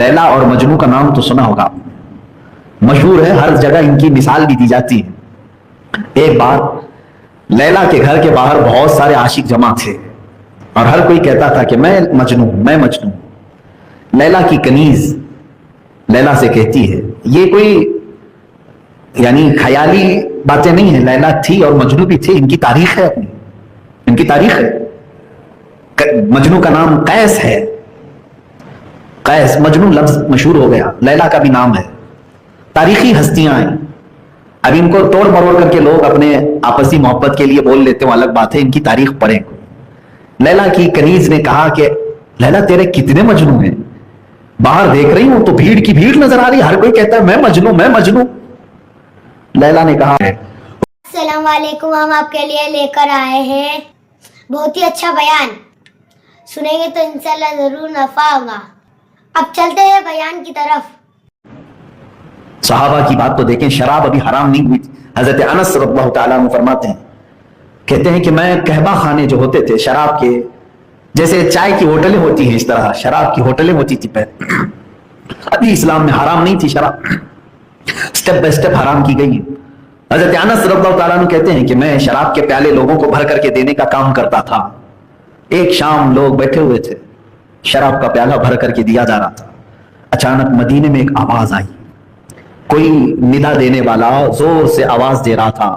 لیلا اور مجنو کا نام تو سنا ہوگا، مشہور ہے، ہر جگہ ان کی مثال بھی دی جاتی ہے۔ ایک بار لیلا کے گھر کے باہر بہت سارے عاشق جمع تھے اور ہر کوئی کہتا تھا کہ میں مجنو میں مجنو۔ لیلا کی کنیز لیلا سے کہتی ہے، یہ کوئی یعنی خیالی باتیں نہیں ہیں، لیلا تھی اور مجنو بھی تھی، ان کی تاریخ ہے، اپنی ان کی تاریخ ہے۔ مجنو کا نام قیس ہے، قیس، مجنو لفظ مشہور ہو گیا، لیلا کا بھی نام ہے، تاریخی ہستیاں ہیں۔ اب ان کو توڑ مروڑ کر کے لوگ اپنے آپسی محبت کے لیے بول لیتے ہیں، الگ بات ہے، ان کی تاریخ پڑھیں۔ لیلا کی کنیز نے کہا کہ لیلا تیرے کتنے مجنو ہیں، باہر دیکھ رہی ہوں تو بھیڑ کی بھیڑ نظر آ رہی، ہر کوئی کہتا ہے میں مجنو میں مجنو۔ لیلا نے کہا السلام علیکم، ہم آپ کے لیے لے کر آئے ہیں بہت ہی اچھا بیان، سنیں گے تو انشاءاللہ ضرور نفع ہوگا۔ اب چلتے ہیں بیان کی طرف۔ صحابہ کی بات تو دیکھیں، شراب ابھی حرام نہیں ہوئی تھی۔ حضرت انس رضی اللہ تعالیٰ عنہ فرماتے ہیں، کہتے ہیں کہ میں قہبہ خانے جو ہوتے تھے شراب کے، جیسے چائے کی ہوٹلیں ہوتی ہیں اس طرح شراب کی ہوٹلیں ہوتی تھی پہلے، ابھی اسلام میں حرام نہیں تھی شراب، سٹیپ بائی سٹیپ حرام کی گئی۔ حضرت انس رضی اللہ تعالیٰ عنہ کہتے ہیں کہ میں شراب کے پیالے لوگوں کو بھر کر کے دینے کا کام کرتا تھا۔ ایک شام لوگ بیٹھے ہوئے تھے، شراب کا پیالہ بھر کر کے دیا جا رہا تھا، اچانک مدینے میں ایک آواز آئی، کوئی ندا دینے والا زور سے آواز دے رہا تھا،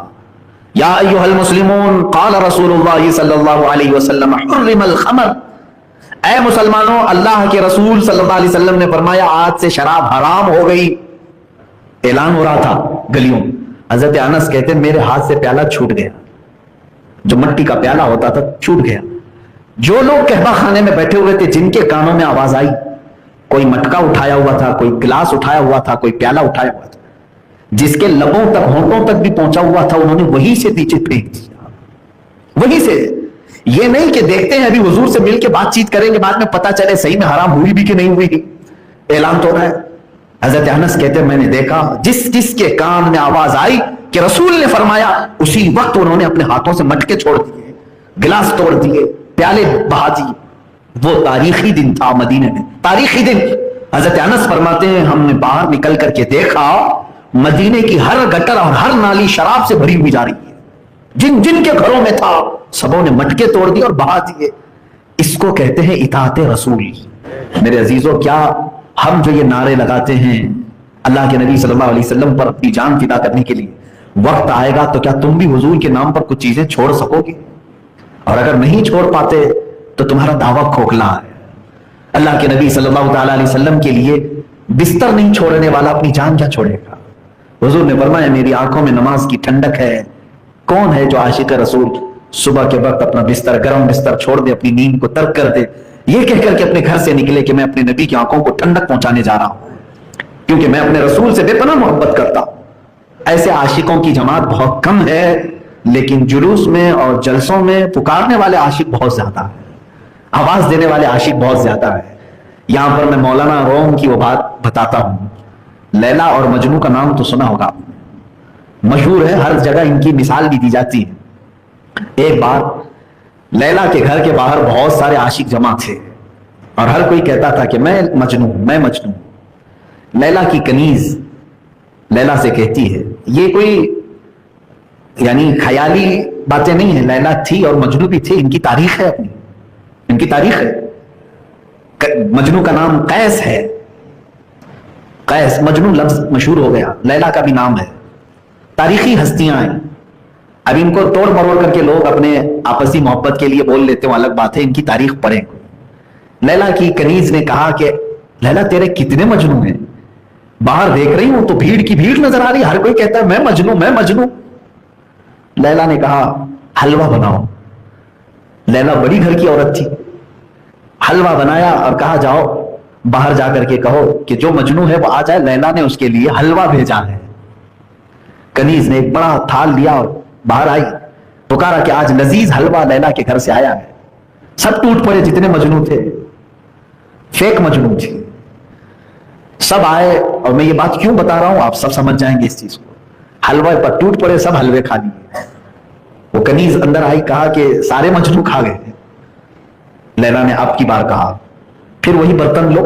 یا ایھا المسلمون قال رسول اللہ صلی اللہ علیہ وسلم حرم الخمر، اے مسلمانوں اللہ کے رسول صلی اللہ علیہ وسلم نے فرمایا آج سے شراب حرام ہو گئی، اعلان ہو رہا تھا گلیوں میں۔ حضرت انس کہتے ہیں میرے ہاتھ سے پیالہ چھوٹ گیا، جو مٹی کا پیالہ ہوتا تھا چھوٹ گیا۔ جو لوگ قہبہ خانے میں بیٹھے ہوئے تھے جن کے کانوں میں آواز آئی، کوئی مٹکا اٹھایا ہوا تھا، کوئی گلاس اٹھایا ہوا تھا، کوئی پیالہ اٹھایا ہوا تھا، جس کے لبوں تک ہونٹوں تک بھی پہنچا ہوا تھا، انہوں نے وہی سے نیچے پھینک دیا، وہی سے۔ یہ نہیں کہ دیکھتے ہیں ابھی حضور سے مل کے بات چیت کریں گے، بعد میں پتا چلے صحیح میں حرام ہوئی بھی کہ نہیں ہوئی، اعلان تو رہا ہے۔ حضرت انس کہتے ہیں میں نے دیکھا جس کے کان میں آواز آئی کہ رسول نے فرمایا، اسی وقت انہوں نے اپنے ہاتھوں سے مٹکے چھوڑ دیے، گلاس توڑ دیے، پیالے بہا دیے۔ وہ تاریخی دن تھا مدینے میں، تاریخی دن۔ حضرت انس فرماتے ہیں ہم نے باہر نکل کر کے دیکھا مدینے کی ہر گٹر اور ہر نالی شراب سے بھری ہوئی جا رہی ہے، جن جن کے گھروں میں تھا سبوں نے مٹکے توڑ دیے اور بہا دیے۔ اس کو کہتے ہیں اطاعت رسول۔ میرے عزیزوں، کیا ہم جو یہ نعرے لگاتے ہیں اللہ کے نبی صلی اللہ علیہ وسلم پر اپنی جان فدا کرنے کے لیے، وقت آئے گا تو کیا تم بھی حضور کے نام پر کچھ چیزیں چھوڑ سکو گے؟ اور اگر نہیں چھوڑ پاتے تو تمہارا دعویٰ کھوکھلا ہے۔ اللہ کے نبی صلی اللہ تعالیٰ علیہ وسلم کے لیے بستر نہیں چھوڑنے والا اپنی جان کیا چھوڑے گا؟ حضور نے فرمایا میری آنکھوں میں نماز کی ٹھنڈک ہے۔ کون ہے جو عاشق رسول صبح کے وقت اپنا بستر، گرم بستر چھوڑ دے، اپنی نیند کو ترک کر دے، یہ کہہ کر کے اپنے گھر سے نکلے کہ میں اپنے نبی کی آنکھوں کو ٹھنڈک پہنچانے جا رہا ہوں کیونکہ میں اپنے رسول سے بے پناہ محبت کرتا ہوں۔ ایسے عاشقوں کی جماعت بہت کم ہے، لیکن جلوس میں اور جلسوں میں پکارنے والے عاشق بہت زیادہ ہیں، آواز دینے والے عاشق بہت زیادہ ہیں۔ یہاں پر میں مولانا روم کی وہ بات بتاتا ہوں، لیلا اور مجنو کا نام تو سنا ہوگا، مشہور ہے، ہر جگہ ان کی مثال بھی دی جاتی ہے۔ ایک بار لیلا کے گھر کے باہر بہت سارے عاشق جمع تھے اور ہر کوئی کہتا تھا کہ میں مجنو میں مجنو۔ لیلا کی کنیز لیلا سے کہتی ہے، یہ کوئی یعنی خیالی باتیں نہیں ہیں، لیلا تھی اور مجنو بھی تھی، ان کی تاریخ ہے، اپنی ان کی تاریخ ہے۔ مجنو کا نام قیس ہے، قیس، مجنو لفظ مشہور ہو گیا، لیلا کا بھی نام ہے، تاریخی ہستیاں ہیں۔ اب ان کو توڑ مروڑ کر کے لوگ اپنے آپسی محبت کے لیے بول لیتے ہیں، الگ بات ہے، ان کی تاریخ پڑھیں۔ لیلا کی کنیز نے کہا کہ لیلا تیرے کتنے مجنو ہیں، باہر دیکھ رہی ہوں تو بھیڑ کی بھیڑ نظر آ رہی، ہر کوئی کہتا ہے میں مجنو میں مجنو۔ لیلا نے کہا حلوہ بناؤ۔ لیلا بڑی گھر کی عورت تھی، حلوہ بنایا اور کہا جاؤ باہر جا کر کے کہو کہ جو مجنو ہے وہ آ جائے، لیلا نے اس کے لیے حلوہ بھیجا ہے۔ کنیز نے ایک بڑا تھال لیا اور باہر آئی، پکارا کہ آج لذیذ حلوہ لیلا کے گھر سے آیا ہے۔ سب ٹوٹ پڑے، جتنے مجنو تھے، فیک مجنو تھے، سب آئے۔ اور میں یہ بات کیوں بتا رہا ہوں آپ سب سمجھ جائیں گے اس چیز کو، حلوے پر ٹوٹ پڑے، سب حلوے کھا لیے۔ وہ کنیز اندر آئی، کہا کہ سارے مجنو کھا گئے۔ لیلا نے اب کی بار کہا، پھر وہی برتن لو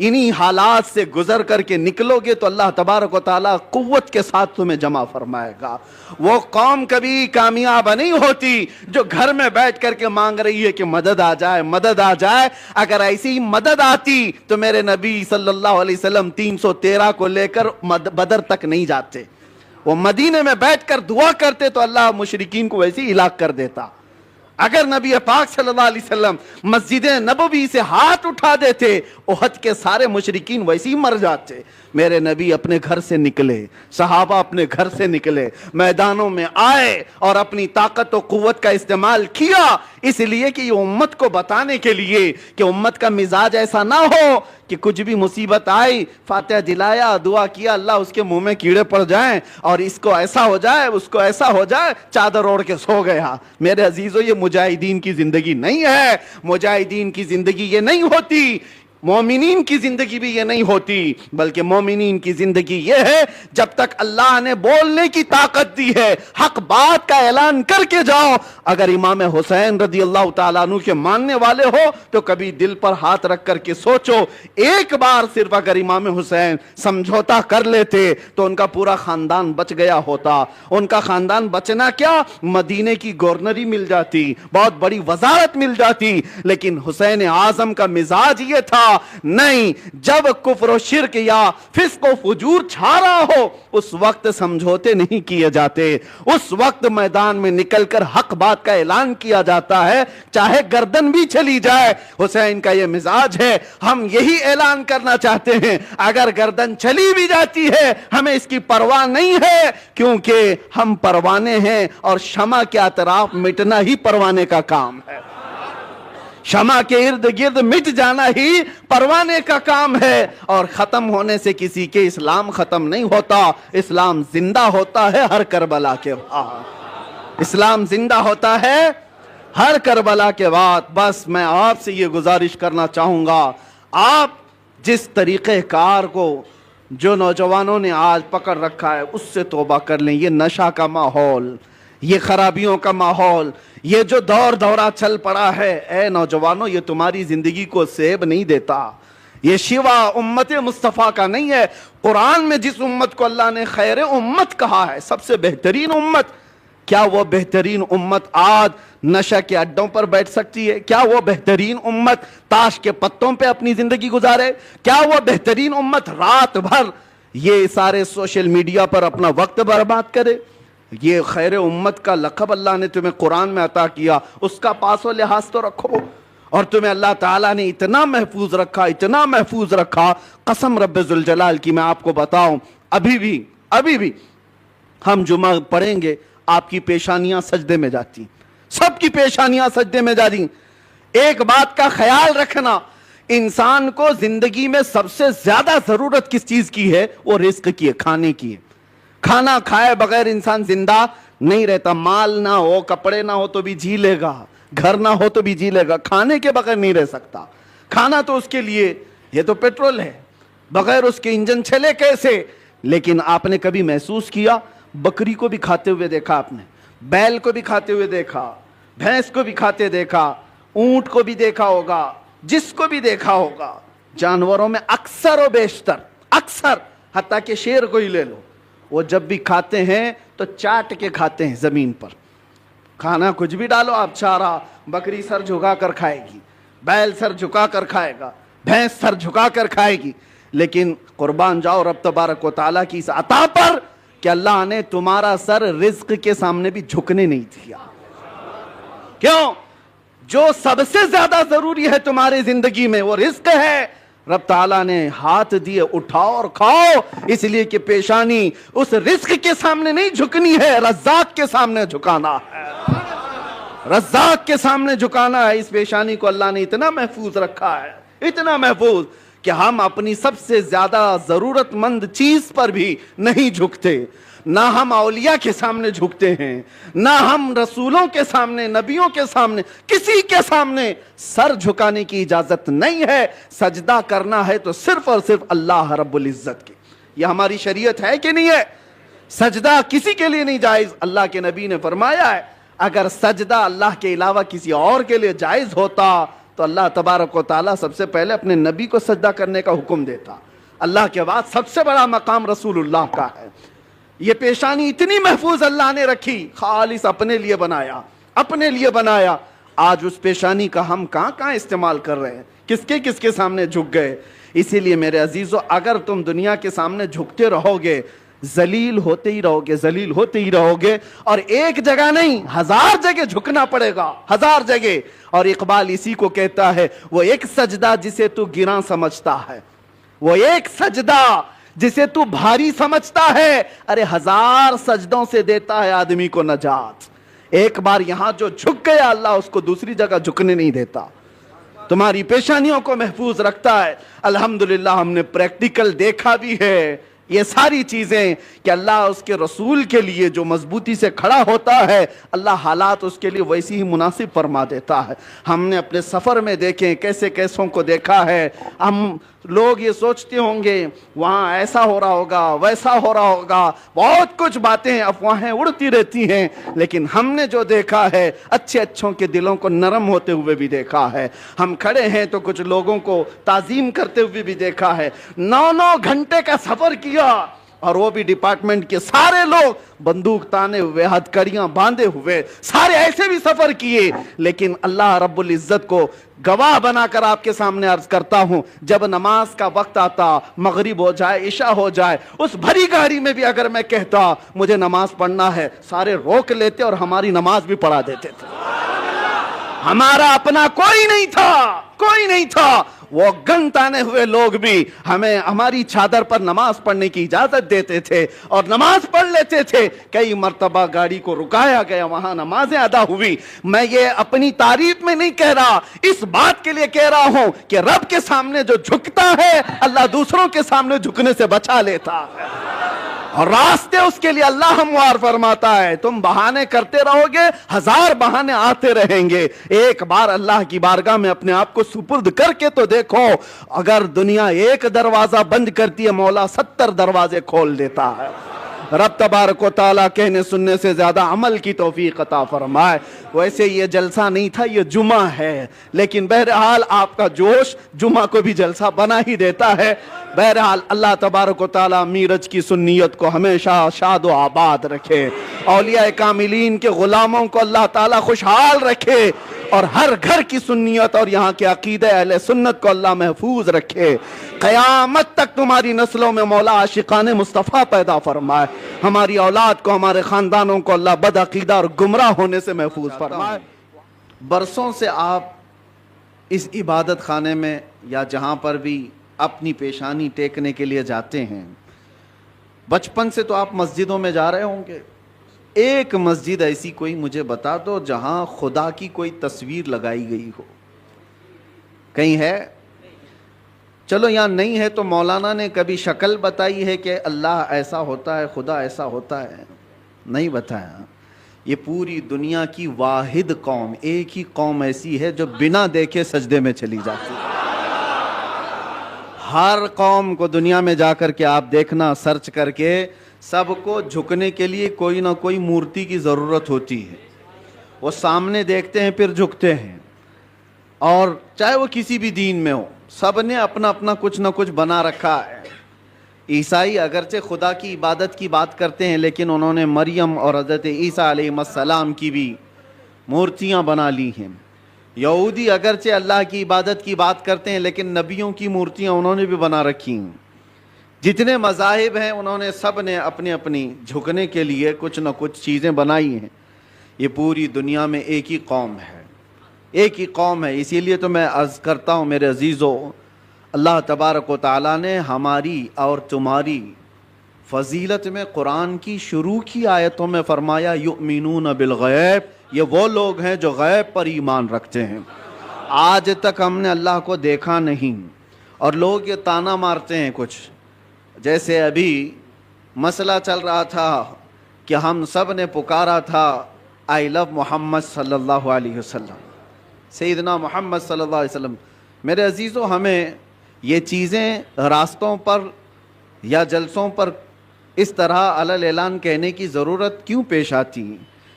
انہی حالات سے گزر کر کے نکلو گے تو اللہ تبارک و تعالیٰ قوت کے ساتھ تمہیں جمع فرمائے گا. وہ قوم کبھی کامیاب نہیں ہوتی جو گھر میں بیٹھ کر کے مانگ رہی ہے کہ مدد آ جائے, مدد آ جائے. اگر ایسی مدد آتی تو میرے نبی صلی اللہ علیہ وسلم 313 کو لے کر بدر تک نہیں جاتے. وہ مدینے میں بیٹھ کر دعا کرتے تو اللہ مشرکین کو ویسے ہی ہلاک کر دیتا. اگر نبی پاک صلی اللہ علیہ وسلم مسجد نبوی سے ہاتھ اٹھا دیتے احد کے سارے مشرکین ویسے ہی مر جاتے. میرے نبی اپنے گھر سے نکلے, صحابہ اپنے گھر سے نکلے, میدانوں میں آئے اور اپنی طاقت و قوت کا استعمال کیا, اس لیے کہ یہ امت کو بتانے کے لیے کہ امت کا مزاج ایسا نہ ہو کہ کچھ بھی مصیبت آئی فاتحہ دلایا, دعا کیا, اللہ اس کے منہ میں کیڑے پڑ جائیں اور اس کو ایسا ہو جائے, اس کو ایسا ہو جائے, چادر اوڑھ کے سو گیا. میرے عزیزو, یہ مجاہدین کی زندگی نہیں ہے. مجاہدین کی زندگی یہ نہیں ہوتی, مومنین کی زندگی بھی یہ نہیں ہوتی, بلکہ مومنین کی زندگی یہ ہے جب تک اللہ نے بولنے کی طاقت دی ہے حق بات کا اعلان کر کے جاؤ. اگر امام حسین رضی اللہ تعالیٰ عنہ کے ماننے والے ہو تو کبھی دل پر ہاتھ رکھ کر کے سوچو, ایک بار صرف اگر امام حسین سمجھوتا کر لیتے تو ان کا پورا خاندان بچ گیا ہوتا. ان کا خاندان بچنا کیا, مدینے کی گورنری مل جاتی, بہت بڑی وزارت مل جاتی. لیکن حسین اعظم کا مزاج یہ تھا, نہیں, جب کفر و شرک یا فسق و فجور چھا رہا ہو اس وقت سمجھوتے نہیں کیے جاتے, اس وقت میدان میں نکل کر حق بات کا اعلان کیا جاتا ہے, چاہے گردن بھی چلی جائے. حسین کا یہ مزاج ہے, ہم یہی اعلان کرنا چاہتے ہیں, اگر گردن چلی بھی جاتی ہے ہمیں اس کی پرواہ نہیں ہے, کیونکہ ہم پروانے ہیں اور شمع کے اطراف مٹنا ہی پروانے کا کام ہے. شمع کے ارد گرد مٹ جانا ہی پروانے کا کام ہے, اور ختم ہونے سے کسی کے اسلام ختم نہیں ہوتا. اسلام زندہ ہوتا ہے ہر کربلا کے بعد, اسلام زندہ ہوتا ہے ہر کربلا کے بعد. بس میں آپ سے یہ گزارش کرنا چاہوں گا, آپ جس طریقہ کار کو جو نوجوانوں نے آج پکڑ رکھا ہے اس سے توبہ کر لیں. یہ نشہ کا ماحول, یہ خرابیوں کا ماحول, یہ جو دور دورہ چل پڑا ہے, اے نوجوانوں, یہ تمہاری زندگی کو سیب نہیں دیتا. یہ شیوا امت مصطفیٰ کا نہیں ہے. قرآن میں جس امت کو اللہ نے خیر امت کہا ہے, سب سے بہترین امت, کیا وہ بہترین امت آج نشہ کے اڈوں پر بیٹھ سکتی ہے؟ کیا وہ بہترین امت تاش کے پتوں پہ اپنی زندگی گزارے؟ کیا وہ بہترین امت رات بھر یہ سارے سوشل میڈیا پر اپنا وقت برباد کرے؟ یہ خیر امت کا لقب اللہ نے تمہیں قرآن میں عطا کیا, اس کا پاس و لحاظ تو رکھو. اور تمہیں اللہ تعالیٰ نے اتنا محفوظ رکھا, اتنا محفوظ رکھا, قسم رب ذوالجلال کی میں آپ کو بتاؤں, ابھی بھی ہم جمعہ پڑھیں گے آپ کی پیشانیاں سجدے میں جاتی, سب کی پیشانیاں سجدے میں جاتی. ایک بات کا خیال رکھنا, انسان کو زندگی میں سب سے زیادہ ضرورت کس چیز کی ہے؟ وہ رزق کی ہے, کھانے کی ہے. کھانا کھائے بغیر انسان زندہ نہیں رہتا. مال نہ ہو, کپڑے نہ ہو تو بھی جی لے گا, گھر نہ ہو تو بھی جی لے گا, کھانے کے بغیر نہیں رہ سکتا. کھانا تو اس کے لیے یہ تو پیٹرول ہے, بغیر اس کے انجن چلے کیسے؟ لیکن آپ نے کبھی محسوس کیا, بکری کو بھی کھاتے ہوئے دیکھا آپ نے, بیل کو بھی کھاتے ہوئے دیکھا, بھینس کو بھی کھاتے دیکھا, اونٹ کو بھی دیکھا ہوگا, جس کو بھی دیکھا ہوگا. جانوروں میں اکثر و بیشتر, حتیٰ کہ شیر کو ہی لے لو, وہ جب بھی کھاتے ہیں تو چاٹ کے کھاتے ہیں زمین پر. کھانا کچھ بھی ڈالو آپ, چارہ, بکری سر جھکا کر کھائے گی, بیل سر جھکا کر کھائے گا, بھینس سر جھکا کر کھائے گی. لیکن قربان جاؤ رب تبارک و تعالیٰ کی اس عطا پر کہ اللہ نے تمہارا سر رزق کے سامنے بھی جھکنے نہیں دیا. کیوں؟ جو سب سے زیادہ ضروری ہے تمہاری زندگی میں وہ رزق ہے. رب تعالیٰ نے ہاتھ دیے, اٹھاؤ اور کھاؤ, اس لیے کہ پیشانی اس رزق کے سامنے نہیں جھکنی ہے, رزاق کے سامنے جھکانا ہے, رزاق کے سامنے جھکانا ہے. اس پیشانی کو اللہ نے اتنا محفوظ رکھا ہے, اتنا محفوظ کہ ہم اپنی سب سے زیادہ ضرورت مند چیز پر بھی نہیں جھکتے. نہ ہم اولیاء کے سامنے جھکتے ہیں, نہ ہم رسولوں کے سامنے, نبیوں کے سامنے, کسی کے سامنے سر جھکانے کی اجازت نہیں ہے. سجدہ کرنا ہے تو صرف اور صرف اللہ رب العزت کی. یہ ہماری شریعت ہے کہ نہیں ہے؟ سجدہ کسی کے لیے نہیں جائز. اللہ کے نبی نے فرمایا ہے اگر سجدہ اللہ کے علاوہ کسی اور کے لیے جائز ہوتا تو اللہ تبارک و تعالیٰ سب سے پہلے اپنے نبی کو سجدہ کرنے کا حکم دیتا. اللہ کے بعد سب سے بڑا مقام رسول اللہ کا ہے. یہ پیشانی اتنی محفوظ اللہ نے رکھی, خالص اپنے لیے بنایا, اپنے لیے بنایا. آج اس پیشانی کا ہم کہاں استعمال کر رہے ہیں, کس کے سامنے جھک گئے. اسی لیے میرے عزیزو, اگر تم دنیا کے سامنے جھکتے رہو گے, ذلیل ہوتے ہی رہو گے, اور ایک جگہ نہیں 1000 جگہ جھکنا پڑے گا, 1000 جگہ. اور اقبال اسی کو کہتا ہے, وہ ایک سجدہ جسے تو گراں سمجھتا ہے, وہ ایک سجدہ جسے تو بھاری سمجھتا ہے, ارے 1000 سجدوں سے دیتا ہے آدمی کو نجات. ایک بار یہاں جو جھک گیا, اللہ اس کو دوسری جگہ جھکنے نہیں دیتا, تمہاری پیشانیوں کو محفوظ رکھتا ہے. الحمدللہ ہم نے پریکٹیکل دیکھا بھی ہے یہ ساری چیزیں, کہ اللہ اس کے رسول کے لیے جو مضبوطی سے کھڑا ہوتا ہے, اللہ حالات اس کے لیے ویسی ہی مناسب فرما دیتا ہے. ہم نے اپنے سفر میں دیکھیں کیسوں کو دیکھا ہے. ہم لوگ یہ سوچتے ہوں گے وہاں ایسا ہو رہا ہوگا, ویسا ہو رہا ہوگا, بہت کچھ باتیں افواہیں اڑتی رہتی ہیں, لیکن ہم نے جو دیکھا ہے اچھوں کے دلوں کو نرم ہوتے ہوئے بھی دیکھا ہے. ہم کھڑے ہیں تو کچھ لوگوں کو تعظیم کرتے ہوئے بھی دیکھا ہے. 9 گھنٹے کا سفر کیا, اور وہ بھی ڈپارٹمنٹ کے سارے لوگ بندوق تانے ہوئے, ہتھکڑیاں باندھے ہوئے, سارے ایسے بھی سفر کیے. لیکن اللہ رب العزت کو گواہ بنا کر آپ کے سامنے عرض کرتا ہوں, جب نماز کا وقت آتا, مغرب ہو جائے, عشاء ہو جائے, اس بھری گاڑی میں بھی اگر میں کہتا مجھے نماز پڑھنا ہے, سارے روک لیتے اور ہماری نماز بھی پڑھا دیتے تھے. ہمارا اپنا کوئی نہیں تھا. وہ گن تانے ہوئے لوگ بھی ہمیں ہماری چادر پر نماز پڑھنے کی اجازت دیتے تھے اور نماز پڑھ لیتے تھے. کئی مرتبہ گاڑی کو رکایا گیا, وہاں نمازیں ادا ہوئی. میں یہ اپنی تعریف میں نہیں کہہ رہا, اس بات کے لیے کہہ رہا ہوں کہ رب کے سامنے جو جھکتا ہے, اللہ دوسروں کے سامنے جھکنے سے بچا لیتا ہے, اور راستے اس کے لیے اللہ ہموار فرماتا ہے. تم بہانے کرتے رہو گے, 1000 بہانے آتے رہیں گے. ایک بار اللہ کی بارگاہ میں اپنے آپ کو سپرد کر کے تو دیکھو, اگر دنیا ایک دروازہ بند کرتی ہے, مولا 70 دروازے کھول دیتا ہے. رب تبارک و تعالیٰ کہنے سننے سے زیادہ عمل کی توفیق عطا فرمائے. ویسے یہ جلسہ نہیں تھا, یہ جمعہ ہے, لیکن بہرحال آپ کا جوش جمعہ کو بھی جلسہ بنا ہی دیتا ہے. بہرحال اللہ تبارک و تعالیٰ میرج کی سنیت کو ہمیشہ شاد و آباد رکھے, اولیاء کاملین کے غلاموں کو اللہ تعالیٰ خوشحال رکھے, اور ہر گھر کی سنیت اور یہاں کے عقیدہ اہل سنت کو اللہ محفوظ رکھے. قیامت تک تمہاری نسلوں میں مولا عاشقان مصطفیٰ پیدا فرمائے. ہماری اولاد کو, ہمارے خاندانوں کو اللہ بد عقیدہ اور گمراہ ہونے سے محفوظ فرمائے. برسوں سے آپ اس عبادت خانے میں یا جہاں پر بھی اپنی پیشانی ٹیکنے کے لیے جاتے ہیں, بچپن سے تو آپ مسجدوں میں جا رہے ہوں گے. ایک مسجد ایسی کوئی مجھے بتا دو جہاں خدا کی کوئی تصویر لگائی گئی ہو, کہیں ہے؟ چلو یہاں نہیں ہے تو مولانا نے کبھی شکل بتائی ہے کہ اللہ ایسا ہوتا ہے, خدا ایسا ہوتا ہے؟ نہیں بتایا. یہ پوری دنیا کی واحد قوم, ایک ہی قوم ایسی ہے جو بنا دیکھے سجدے میں چلی جاتی ہے. ہر قوم کو دنیا میں جا کر کے آپ دیکھنا, سرچ کر کے, سب کو جھکنے کے لیے کوئی نہ کوئی مورتی کی ضرورت ہوتی ہے. وہ سامنے دیکھتے ہیں پھر جھکتے ہیں, اور چاہے وہ کسی بھی دین میں ہو, سب نے اپنا اپنا کچھ نہ کچھ بنا رکھا ہے. عیسائی اگرچہ خدا کی عبادت کی بات کرتے ہیں, لیکن انہوں نے مریم اور حضرت عیسیٰ علیہ السلام کی بھی مورتیاں بنا لی ہیں. یہودی اگرچہ اللہ کی عبادت کی بات کرتے ہیں, لیکن نبیوں کی مورتیاں انہوں نے بھی بنا رکھی ہیں. جتنے مذاہب ہیں انہوں نے سب نے اپنی اپنی جھکنے کے لیے کچھ نہ کچھ چیزیں بنائی ہیں. یہ پوری دنیا میں ایک ہی قوم ہے, ایک ہی قوم ہے. اسی لیے تو میں عرض کرتا ہوں میرے عزیزو, اللہ تبارک و تعالیٰ نے ہماری اور تمہاری فضیلت میں قرآن کی شروع کی آیتوں میں فرمایا یؤمنون بالغیب, یہ وہ لوگ ہیں جو غیب پر ایمان رکھتے ہیں. آج تک ہم نے اللہ کو دیکھا نہیں, اور لوگ یہ تانا مارتے ہیں کچھ, جیسے ابھی مسئلہ چل رہا تھا کہ ہم سب نے پکارا تھا آئی لو محمد صلی اللہ علیہ وسلم, سیدنا محمد صلی اللہ علیہ وسلم. میرے عزیزو, ہمیں یہ چیزیں راستوں پر یا جلسوں پر اس طرح علل اعلان کہنے کی ضرورت کیوں پیش آتی ہے؟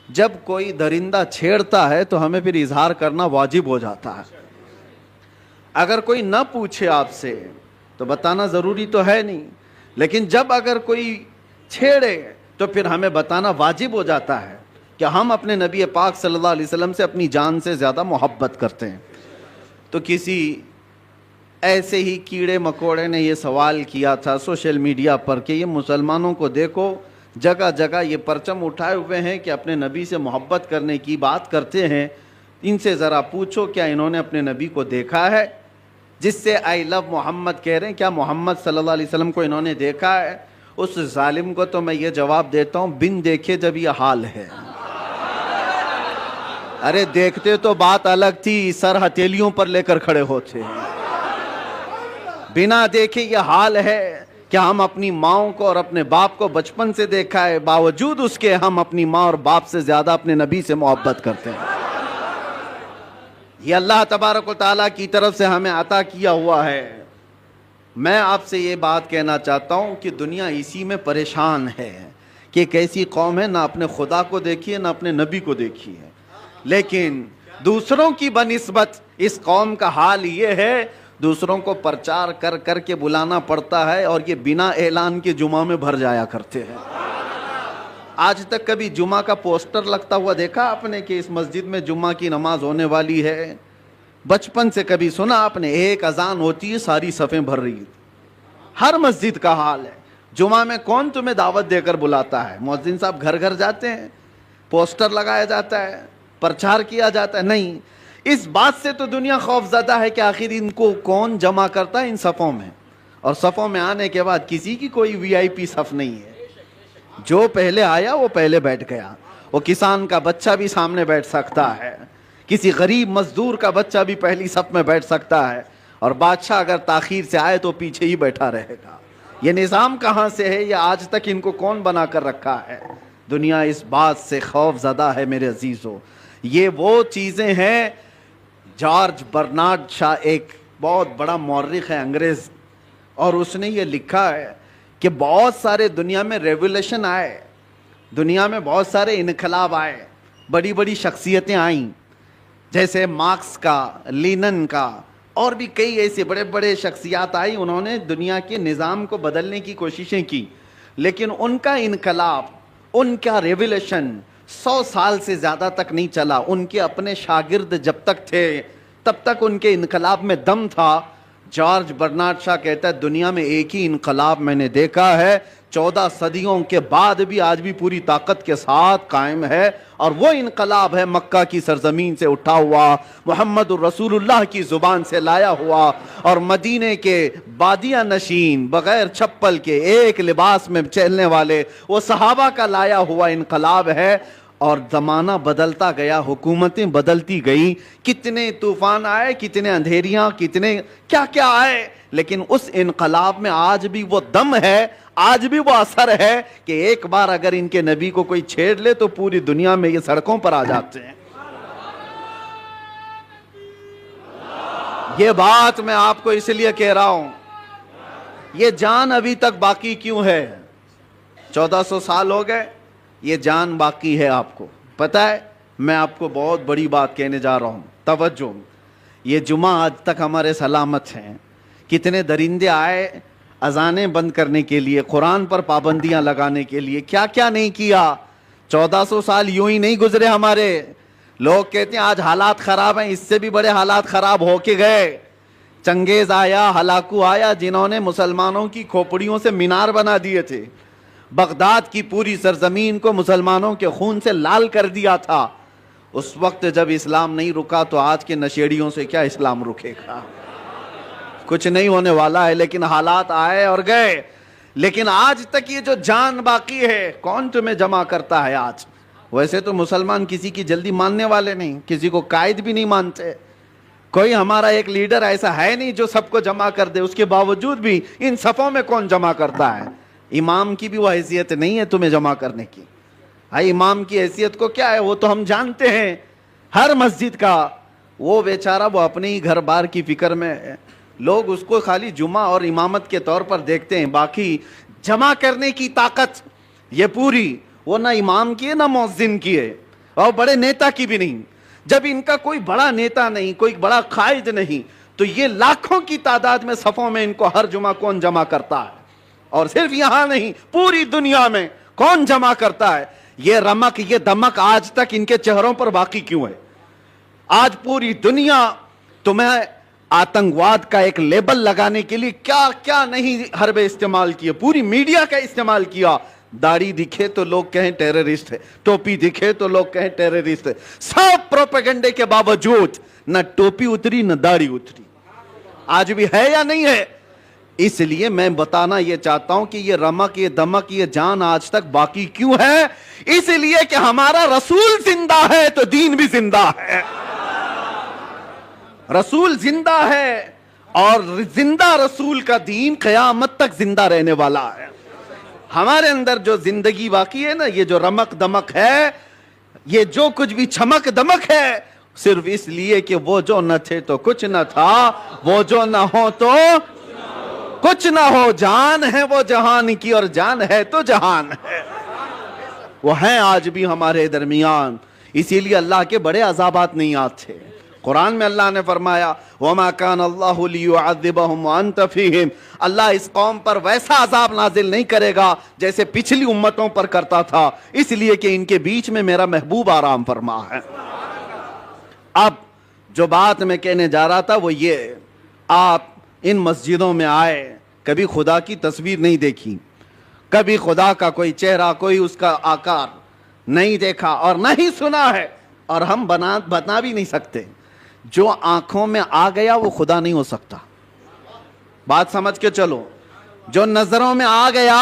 جب کوئی درندہ چھیڑتا ہے تو ہمیں پھر اظہار کرنا واجب ہو جاتا ہے. اگر کوئی نہ پوچھے آپ سے تو بتانا ضروری تو ہے نہیں، لیکن جب اگر کوئی چھیڑے تو پھر ہمیں بتانا واجب ہو جاتا ہے کہ ہم اپنے نبی پاک صلی اللہ علیہ وسلم سے اپنی جان سے زیادہ محبت کرتے ہیں۔ تو کسی ایسے ہی کیڑے مکوڑے نے یہ سوال کیا تھا سوشل میڈیا پر کہ یہ مسلمانوں کو دیکھو جگہ جگہ یہ پرچم اٹھائے ہوئے ہیں کہ اپنے نبی سے محبت کرنے کی بات کرتے ہیں، ان سے ذرا پوچھو کیا انہوں نے اپنے نبی کو دیکھا ہے؟ جس سے آئی لو محمد کہہ رہے ہیں، کیا محمد صلی اللہ علیہ وسلم کو انہوں نے دیکھا ہے؟ اس ظالم کو تو میں یہ جواب دیتا ہوں، بن دیکھے جب یہ حال ہے۔ ارے دیکھتے تو بات الگ تھی، سر ہتھیلیوں پر لے کر کھڑے ہوتے ہیں، بنا دیکھے یہ حال ہے کہ ہم اپنی ماؤں کو اور اپنے باپ کو بچپن سے دیکھا ہے، باوجود اس کے ہم اپنی ماں اور باپ سے زیادہ اپنے نبی سے محبت کرتے ہیں۔ یہ اللہ تبارک و تعالیٰ کی طرف سے ہمیں عطا کیا ہوا ہے۔ میں آپ سے یہ بات کہنا چاہتا ہوں کہ دنیا اسی میں پریشان ہے کہ ایک ایسی قوم ہے نہ اپنے خدا کو دیکھی ہے نہ اپنے نبی کو دیکھی ہے، لیکن دوسروں کی بنسبت اس قوم کا حال یہ ہے، دوسروں کو پرچار کر کر کے بلانا پڑتا ہے اور یہ بنا اعلان کے جمعہ میں بھر جایا کرتے ہیں۔ آج تک کبھی جمعہ کا پوسٹر لگتا ہوا دیکھا آپ نے کہ اس مسجد میں جمعہ کی نماز ہونے والی ہے؟ بچپن سے کبھی سنا آپ نے؟ ایک اذان ہوتی ہے ساری صفیں بھر رہی، ہر مسجد کا حال ہے۔ جمعہ میں کون تمہیں دعوت دے کر بلاتا ہے؟ مؤذن صاحب گھر گھر جاتے ہیں، پوسٹر لگایا جاتا ہے، پرچار کیا جاتا ہے؟ نہیں۔ اس بات سے تو دنیا خوف زدہ ہے کہ آخر ان کو کون جمع کرتا ہے ان صفوں میں، اور صفوں میں آنے کے بعد کسی کی کوئی وی آئی پی صف نہیں ہے، جو پہلے آیا وہ پہلے بیٹھ گیا۔ وہ کسان کا بچہ بھی سامنے بیٹھ سکتا ہے، کسی غریب مزدور کا بچہ بھی پہلی صف میں بیٹھ سکتا ہے، اور بادشاہ اگر تاخیر سے آئے تو پیچھے ہی بیٹھا رہے گا۔ یہ نظام کہاں سے ہے؟ یہ آج تک ان کو کون بنا کر رکھا ہے؟ دنیا اس بات سے خوف زدہ ہے میرے عزیزو۔ یہ وہ چیزیں ہیں۔ جارج برنارڈ شاہ ایک بہت بڑا مورخ ہے انگریز، اور اس نے یہ لکھا ہے کہ بہت سارے دنیا میں ریولیوشن آئے، دنیا میں بہت سارے انقلاب آئے، بڑی بڑی شخصیتیں آئیں، جیسے مارکس کا، لینن کا، اور بھی کئی ایسے بڑے بڑے شخصیات آئی، انہوں نے دنیا کے نظام کو بدلنے کی کوششیں کی، لیکن ان کا انقلاب، ان کا ریولیوشن 100 سال سے زیادہ تک نہیں چلا۔ ان کے اپنے شاگرد جب تک تھے تب تک ان کے انقلاب میں دم تھا۔ جارج برنارڈ شاہ کہتا ہے دنیا میں ایک ہی انقلاب میں نے دیکھا ہے، 14 صدیوں کے بعد بھی آج بھی پوری طاقت کے ساتھ قائم ہے، اور وہ انقلاب ہے مکہ کی سرزمین سے اٹھا ہوا، محمد الرسول اللہ کی زبان سے لایا ہوا، اور مدینے کے بادیہ نشین بغیر چپل کے ایک لباس میں چلنے والے وہ صحابہ کا لایا ہوا انقلاب ہے۔ اور زمانہ بدلتا گیا، حکومتیں بدلتی گئی، کتنے طوفان آئے، کتنے اندھیریاں، کتنے کیا کیا آئے، لیکن اس انقلاب میں آج بھی وہ دم ہے، آج بھی وہ اثر ہے کہ ایک بار اگر ان کے نبی کو کوئی چھیڑ لے تو پوری دنیا میں یہ سڑکوں پر آ جاتے ہیں۔ یہ بات میں آپ کو اس لیے کہہ رہا ہوں، یہ جان ابھی تک باقی کیوں ہے؟ 1400 سال ہو گئے، یہ جان باقی ہے۔ آپ کو پتہ ہے، میں آپ کو بہت بڑی بات کہنے جا رہا ہوں، توجہ۔ یہ جمعہ آج تک ہمارے سلامت ہیں۔ کتنے درندے آئے اذانیں بند کرنے کے لیے، قرآن پر پابندیاں لگانے کے لیے، کیا کیا نہیں کیا۔ 1400 سال یوں ہی نہیں گزرے ہمارے۔ لوگ کہتے ہیں آج حالات خراب ہیں، اس سے بھی بڑے حالات خراب ہو کے گئے۔ چنگیز آیا، ہلاکو آیا، جنہوں نے مسلمانوں کی کھوپڑیوں سے مینار بنا دیے تھے، بغداد کی پوری سرزمین کو مسلمانوں کے خون سے لال کر دیا تھا۔ اس وقت جب اسلام نہیں رکا تو آج کے نشیڑیوں سے کیا اسلام رکے گا؟ کچھ نہیں ہونے والا ہے، لیکن حالات آئے اور گئے۔ لیکن آج تک یہ جو جان باقی ہے، کون تمہیں جمع کرتا ہے آج؟ ویسے تو مسلمان کسی کی جلدی ماننے والے نہیں، کسی کو قائد بھی نہیں مانتے۔ کوئی ہمارا ایک لیڈر ایسا ہے نہیں جو سب کو جمع کر دے، اس کے باوجود بھی ان صفوں میں کون جمع کرتا ہے؟ امام کی بھی وہ حیثیت نہیں ہے تمہیں جمع کرنے کی۔ بھائی امام کی حیثیت کو کیا ہے وہ تو ہم جانتے ہیں، ہر مسجد کا وہ بیچارہ وہ اپنے ہی گھر بار کی فکر میں ہے، لوگ اس کو خالی جمعہ اور امامت کے طور پر دیکھتے ہیں، باقی جمع کرنے کی طاقت یہ پوری وہ نہ امام کی ہے نہ مؤذن کی ہے، اور بڑے نیتا کی بھی نہیں۔ جب ان کا کوئی بڑا نیتا نہیں، کوئی بڑا قائد نہیں، تو یہ لاکھوں کی تعداد میں صفوں میں ان کو ہر جمعہ کون جمع کرتا ہے؟ اور صرف یہاں نہیں، پوری دنیا میں کون جمع کرتا ہے؟ یہ رمق، یہ دمک آج تک ان کے چہروں پر باقی کیوں ہے؟ آج پوری دنیا تمہیں آتنکواد کا ایک لیبل لگانے کے لیے کیا کیا نہیں حربے استعمال کیے، پوری میڈیا کا استعمال کیا. داڑھی دکھے تو لوگ کہیں ٹیررسٹ ہے، ٹوپی دکھے تو لوگ کہیں ٹیررسٹ ہے. سب پروپیگنڈے کے باوجود نہ ٹوپی اتری نہ داڑھی اتری. آج بھی ہے یا نہیں ہے؟ اس لیے میں بتانا یہ چاہتا ہوں کہ یہ رمق، یہ دمک، یہ جان آج تک باقی کیوں ہے؟ اس لیے کہ ہمارا رسول زندہ ہے تو دین بھی زندہ ہے. رسول زندہ ہے اور زندہ رسول کا دین قیامت تک زندہ رہنے والا ہے. ہمارے اندر جو زندگی باقی ہے نا، یہ جو رمق دمک ہے، یہ جو کچھ بھی چمک دمک ہے، صرف اس لیے کہ وہ جو نہ تھے تو کچھ نہ تھا، وہ جو نہ ہو تو کچھ نہ ہو. جان ہے وہ جہان کی اور جان ہے تو جہان ہے. وہ ہیں آج بھی ہمارے درمیان. اسی لیے اللہ کے بڑے عذابات نہیں آتے. قرآن میں اللہ نے فرمایا وَمَا كَانَ اللَّهُ لِيُعَذِّبَهُمْ وَأَنْتَ فِيهِمْ. اللہ اس قوم پر ویسا عذاب نازل نہیں کرے گا جیسے پچھلی امتوں پر کرتا تھا، اس لیے کہ ان کے بیچ میں میرا محبوب آرام فرما ہے. اب جو بات میں کہنے جا رہا تھا وہ یہ، آپ ان مسجدوں میں آئے، کبھی خدا کی تصویر نہیں دیکھی، کبھی خدا کا کوئی چہرہ، کوئی اس کا آکار نہیں دیکھا اور نہ ہی سنا ہے، اور ہم بتا بھی نہیں سکتے. جو آنکھوں میں آ گیا وہ خدا نہیں ہو سکتا. بات سمجھ کے چلو. جو نظروں میں آ گیا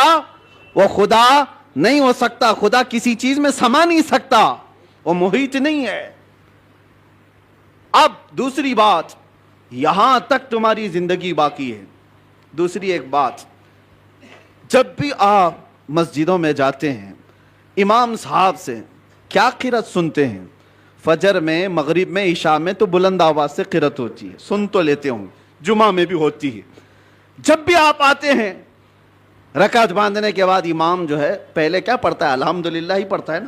وہ خدا نہیں ہو سکتا. خدا کسی چیز میں سما نہیں سکتا، وہ محیط نہیں ہے. اب دوسری بات، یہاں تک تمہاری زندگی باقی ہے. دوسری ایک بات، جب بھی آپ مسجدوں میں جاتے ہیں، امام صاحب سے کیا قرات سنتے ہیں؟ فجر میں، مغرب میں، عشاء میں تو بلند آواز سے قرات ہوتی ہے، سن تو لیتے ہوں، جمعہ میں بھی ہوتی ہے. جب بھی آپ آتے ہیں رکعت باندھنے کے بعد امام جو ہے پہلے کیا پڑھتا ہے؟ الحمدللہ ہی پڑھتا ہے نا،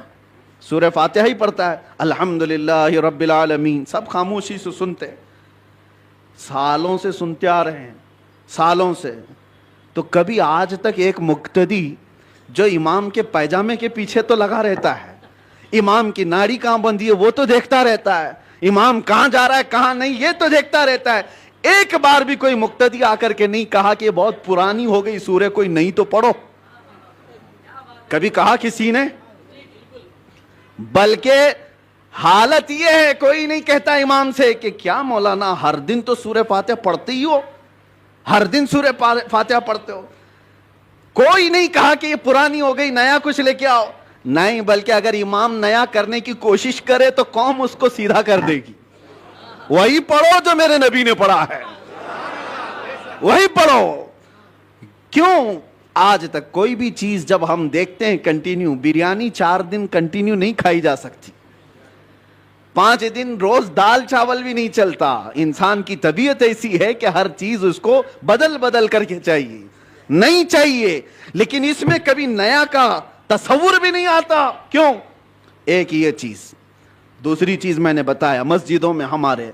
سورہ فاتحہ ہی پڑھتا ہے، الحمدللہ رب العالمین. سب خاموشی سے سنتے ہیں، سالوں سے سنتے آ رہے ہیں، سالوں سے. تو کبھی آج تک ایک مقتدی جو امام کے پیجامے کے پیچھے تو لگا رہتا ہے، امام کی ناڑی کہاں بندھی ہے وہ تو دیکھتا رہتا ہے، امام کہاں جا رہا ہے کہاں نہیں یہ تو دیکھتا رہتا ہے، ایک بار بھی کوئی مقتدی آ کر کے نہیں کہا کہ یہ بہت پرانی ہو گئی سورہ، کوئی نہیں تو پڑھو؟ کبھی کہا کسی نے؟ بلکہ حالت یہ ہے کوئی نہیں کہتا امام سے کہ کیا مولانا ہر دن تو سورہ فاتحہ پڑھتے ہی ہو، ہر دن سورہ فاتحہ پڑھتے ہو. کوئی نہیں کہا کہ یہ پرانی ہو گئی نیا کچھ لے کے آؤ. نہیں، بلکہ اگر امام نیا کرنے کی کوشش کرے تو قوم اس کو سیدھا کر دے گی. وہی پڑھو جو میرے نبی نے پڑھا ہے، وہی پڑھو. کیوں آج تک کوئی بھی چیز جب ہم دیکھتے ہیں کنٹینیو، بریانی 4 دن کنٹینیو نہیں کھائی جا سکتی، 5 دن روز دال چاول بھی نہیں چلتا. انسان کی طبیعت ایسی ہے کہ ہر چیز اس کو بدل بدل کر کے چاہیے، نہیں چاہیے. لیکن اس میں کبھی نیا کا تصور بھی نہیں آتا. کیوں؟ ایک یہ چیز. دوسری چیز میں نے بتایا، مسجدوں میں ہمارے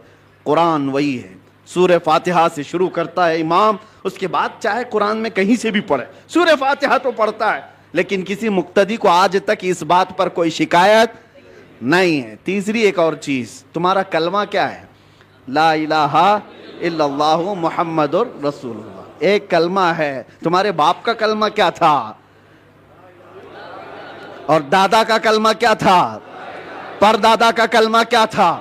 قرآن وہی ہے، سورہ فاتحہ سے شروع کرتا ہے امام، اس کے بعد چاہے قرآن میں کہیں سے بھی پڑھے، سورہ فاتحہ تو پڑھتا ہے. لیکن کسی مقتدی کو آج تک اس بات پر کوئی شکایت نہیں ہے. تیسری ایک اور چیز، تمہارا کلمہ کیا ہے؟ لا الہ الا اللہ محمد رسول اللہ. ایک کلمہ ہے. تمہارے باپ کا کلمہ کیا تھا؟ اور دادا کا کلمہ کیا تھا؟ پردادا کا کلمہ کیا تھا؟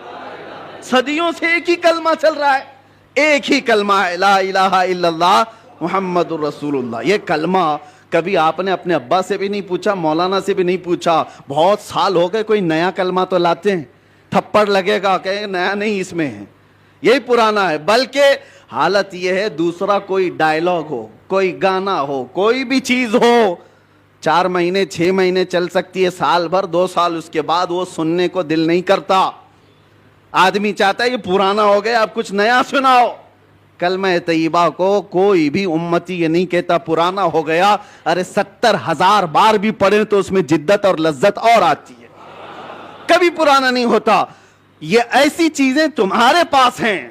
صدیوں سے ایک ہی کلمہ چل رہا ہے، ایک ہی کلمہ ہے، لا الہ الا اللہ محمد رسول اللہ. یہ کلمہ کبھی آپ نے اپنے ابا سے بھی نہیں پوچھا، مولانا سے بھی نہیں پوچھا، بہت سال ہو گئے کوئی نیا کلمہ تو لاتے ہیں، تھپڑ لگے گا کہ نیا نہیں اس میں ہے، یہی پرانا ہے. بلکہ حالت یہ ہے دوسرا کوئی ڈائلاگ ہو، کوئی گانا ہو، کوئی بھی چیز ہو، 4 مہینے 6 مہینے چل سکتی ہے، سال بھر 2 سال، اس کے بعد وہ سننے کو دل نہیں کرتا. آدمی چاہتا ہے یہ پرانا ہو گیا اب کچھ نیا سناؤ. کلمہ طیبہ کو کوئی بھی امتی یہ نہیں کہتا پرانا ہو گیا. ارے 70,000 بار بھی پڑھیں تو اس میں جدت اور لذت اور آتی ہے، کبھی پرانا نہیں ہوتا. یہ ایسی چیزیں تمہارے پاس ہیں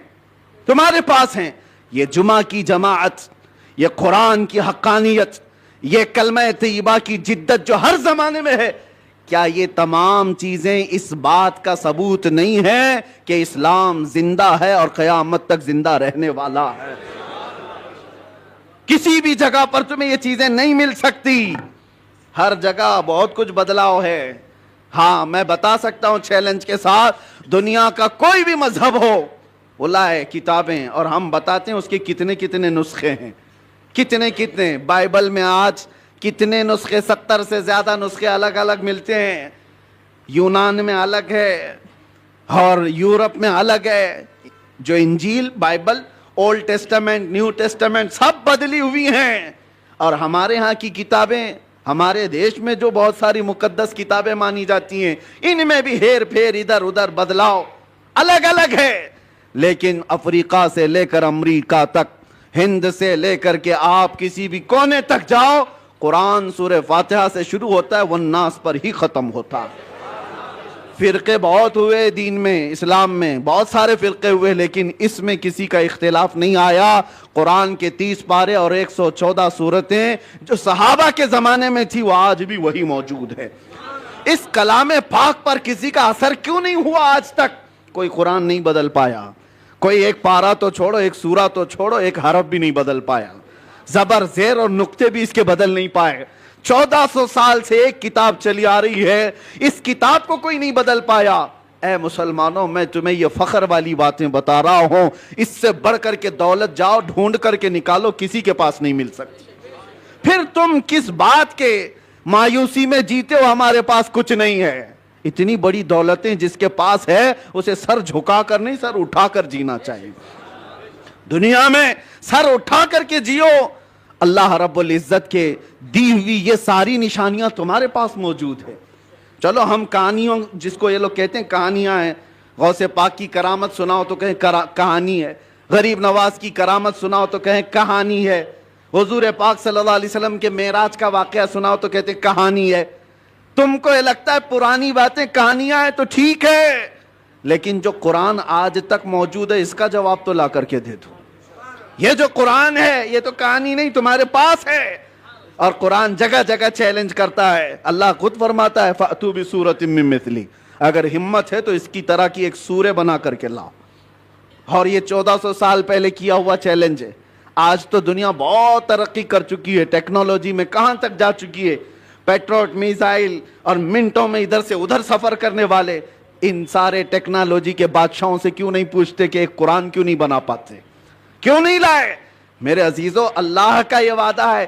تمہارے پاس ہیں. یہ جمعہ کی جماعت، یہ قرآن کی حقانیت، یہ کلمہ طیبہ کی جدت جو ہر زمانے میں ہے، کیا یہ تمام چیزیں اس بات کا ثبوت نہیں ہے کہ اسلام زندہ ہے اور قیامت تک زندہ رہنے والا ہے؟ کسی بھی جگہ پر تمہیں یہ چیزیں نہیں مل سکتی. ہر جگہ بہت کچھ بدلاؤ ہے. ہاں میں بتا سکتا ہوں چیلنج کے ساتھ، دنیا کا کوئی بھی مذہب ہو وہ لائے کتابیں اور ہم بتاتے ہیں اس کے کتنے کتنے نسخے ہیں، کتنے. بائبل میں آج کتنے نسخے، 70 سے زیادہ نسخے الگ الگ ملتے ہیں. یونان میں الگ ہے اور یورپ میں الگ ہے. جو انجیل، Bible, Old Testament, New Testament سب بدلی ہوئی ہیں. اور ہمارے ہاں کی کتابیں، ہمارے دیش میں جو بہت ساری مقدس کتابیں مانی جاتی ہیں، ان میں بھی ہیر پھیر، ادھر ادھر بدلاؤ الگ الگ ہے. لیکن افریقہ سے لے کر امریکہ تک، ہند سے لے کر کے آپ کسی بھی کونے تک جاؤ، قرآن سورہ فاتحہ سے شروع ہوتا ہے، والناس پر ہی ختم ہوتا. فرقے بہت ہوئے دین میں، اسلام میں بہت سارے فرقے ہوئے، لیکن اس میں کسی کا اختلاف نہیں آیا. قرآن کے 30 پارے اور 114 سورتیں جو صحابہ کے زمانے میں تھی وہ آج بھی وہی موجود ہے. اس کلام پاک پر کسی کا اثر کیوں نہیں ہوا آج تک؟ کوئی قرآن نہیں بدل پایا، کوئی ایک پارہ تو چھوڑو، ایک سورہ تو چھوڑو، ایک حرف بھی نہیں بدل پایا. زبر، زیر اور نقطے بھی اس کے بدل نہیں پائے. 1400 سال سے ایک کتاب چلی آ رہی ہے، اس کتاب کو کوئی نہیں بدل پایا. اے مسلمانوں، میں تمہیں یہ فخر والی باتیں بتا رہا ہوں، اس سے بڑھ کر کے دولت جاؤ ڈھونڈ کر کے نکالو، کسی کے پاس نہیں مل سکتی. پھر تم کس بات کے مایوسی میں جیتے ہو ہمارے پاس کچھ نہیں ہے؟ اتنی بڑی دولتیں جس کے پاس ہے اسے سر جھکا کر نہیں، سر اٹھا کر جینا چاہیے. دنیا میں سر اٹھا کر کے جیو. اللہ رب العزت کے دی ہوئی یہ ساری نشانیاں تمہارے پاس موجود ہے. چلو ہم کہانیوں، جس کو یہ لوگ کہتے ہیں کہانیاں ہیں، غوث پاک کی کرامت سناؤ تو کہیں کہانی ہے، غریب نواز کی کرامت سناؤ تو کہیں کہانی ہے، حضور پاک صلی اللہ علیہ وسلم کے معراج کا واقعہ سناؤ تو کہتے ہیں کہانی ہے. تم کو یہ لگتا ہے پرانی باتیں کہانیاں ہیں تو ٹھیک ہے، لیکن جو قرآن آج تک موجود ہے اس کا جواب تو لا کر کے دے دو. یہ جو قرآن ہے یہ تو کہانی نہیں، تمہارے پاس ہے. اور قرآن جگہ جگہ چیلنج کرتا ہے. اللہ خود فرماتا ہے فَأْتُوا بِسُورَةٍ مِّن مِّثْلِهِ، اگر ہمت ہے تو اس کی طرح کی ایک سورہ بنا کر کے لاؤ. اور یہ 1400 سال پہلے کیا ہوا چیلنج ہے. آج تو دنیا بہت ترقی کر چکی ہے، ٹیکنالوجی میں کہاں تک جا چکی ہے. پیٹروٹ میزائل اور منٹوں میں ادھر سے ادھر سفر کرنے والے. ان سارے ٹیکنالوجی کے بادشاہوں سے کیوں نہیں پوچھتے کہ ایک قرآن کیوں نہیں بنا پاتے، کیوں نہیں لائے؟ میرے عزیزو، اللہ کا یہ وعدہ ہے.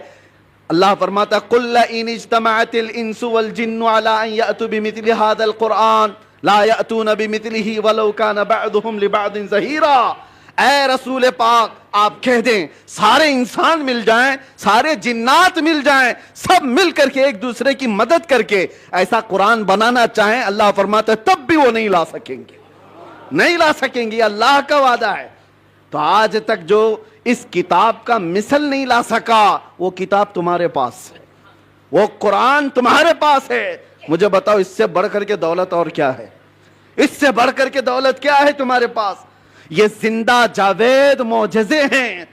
اللہ فرماتا قُلْ لَئِنِ اجْتَمَعَتِ الْإِنسُ وَالْجِنُّ عَلَىٰ أَن يَأْتُوا بِمِثْلِ هَٰذَا الْقُرْآنِ لَا يَأْتُونَ بِمِثْلِهِ وَلَوْ كَانَ بَعْضُهُمْ لِبَعْضٍ ظَهِيرًا. اے رسول پاک آپ کہہ دیں سارے انسان مل جائیں، سارے جنات مل جائیں، سب مل کر کے ایک دوسرے کی مدد کر کے ایسا قرآن بنانا چاہیں، اللہ فرماتا ہے تب بھی وہ نہیں لا سکیں گے، نہیں لا سکیں گے. اللہ کا وعدہ ہے. تو آج تک جو اس کتاب کا مثل نہیں لا سکا وہ کتاب تمہارے پاس ہے، وہ قرآن تمہارے پاس ہے. مجھے بتاؤ اس سے بڑھ کر کے دولت اور کیا ہے؟ اس سے بڑھ کر کے دولت کیا ہے تمہارے پاس؟ یہ زندہ جاوید معجزے ہیں.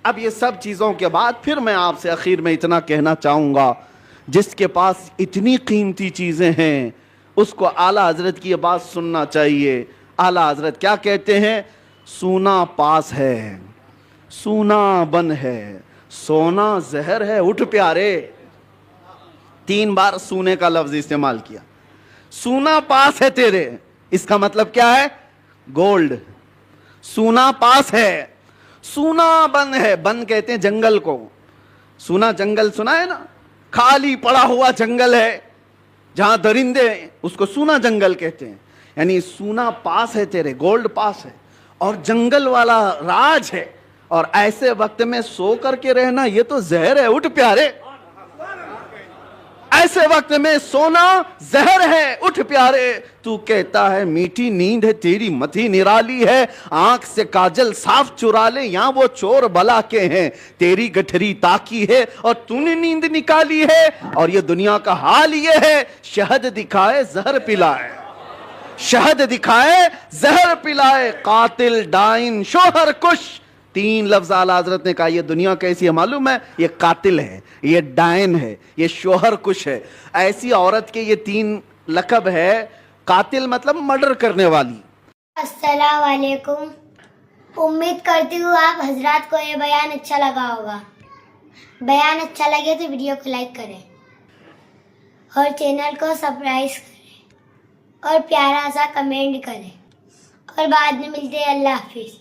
اب یہ سب چیزوں کے بعد پھر میں آپ سے اخیر میں اتنا کہنا چاہوں گا، جس کے پاس اتنی قیمتی چیزیں ہیں اس کو اعلیٰ حضرت کی یہ بات سننا چاہیے. اعلیٰ حضرت کیا کہتے ہیں؟ سونا پاس ہے، سونا بن ہے، سونا زہر ہے، اٹھ پیارے. 3 بار سونے کا لفظ استعمال کیا. سونا پاس ہے تیرے، اس کا مطلب کیا ہے؟ گولڈ. سونا پاس ہے، سونا بن ہے. بن کہتے ہیں جنگل کو. سونا جنگل سنا ہے نا، خالی پڑا ہوا جنگل ہے جہاں درندے ہیں، اس کو سونا جنگل کہتے ہیں. یعنی سونا پاس ہے تیرے، گولڈ پاس ہے، اور جنگل والا راج ہے. اور ایسے وقت میں سو کر کے رہنا یہ تو زہر ہے. اٹھ پیارے، ایسے وقت میں سونا زہر ہے. اٹھ پیارے. تو کہتا ہے میٹھی نیند ہے تیری متھی نرالی ہے، آنکھ سے کاجل صاف چرا لے یہاں وہ چور بلا کے ہیں، تیری گٹھری تاکی ہے اور تو نے نیند نکالی ہے. اور یہ دنیا کا حال یہ ہے، شہد دکھائے زہر پلائے. شہد دکھائے زہر پلائے قاتل ڈائن شوہر کش. 3 لفظ اعلیٰ حضرت نے کہا. یہ دنیا کیسی ہے معلوم ہے؟ یہ قاتل ہے, یہ ڈائن ہے, یہ شوہر کش ہے. ایسی عورت کے یہ 3 لقب ہے. قاتل مطلب مرڈر کرنے والی. السلام علیکم. امید کرتی ہوں آپ حضرات کو یہ بیان اچھا لگا ہوگا. بیان اچھا لگے تو ویڈیو کو لائک کریں اور چینل کو سبسکرائب کریں اور پیارا سا کمنٹ کریں اور بعد میں ملتے ہیں. اللہ حافظ.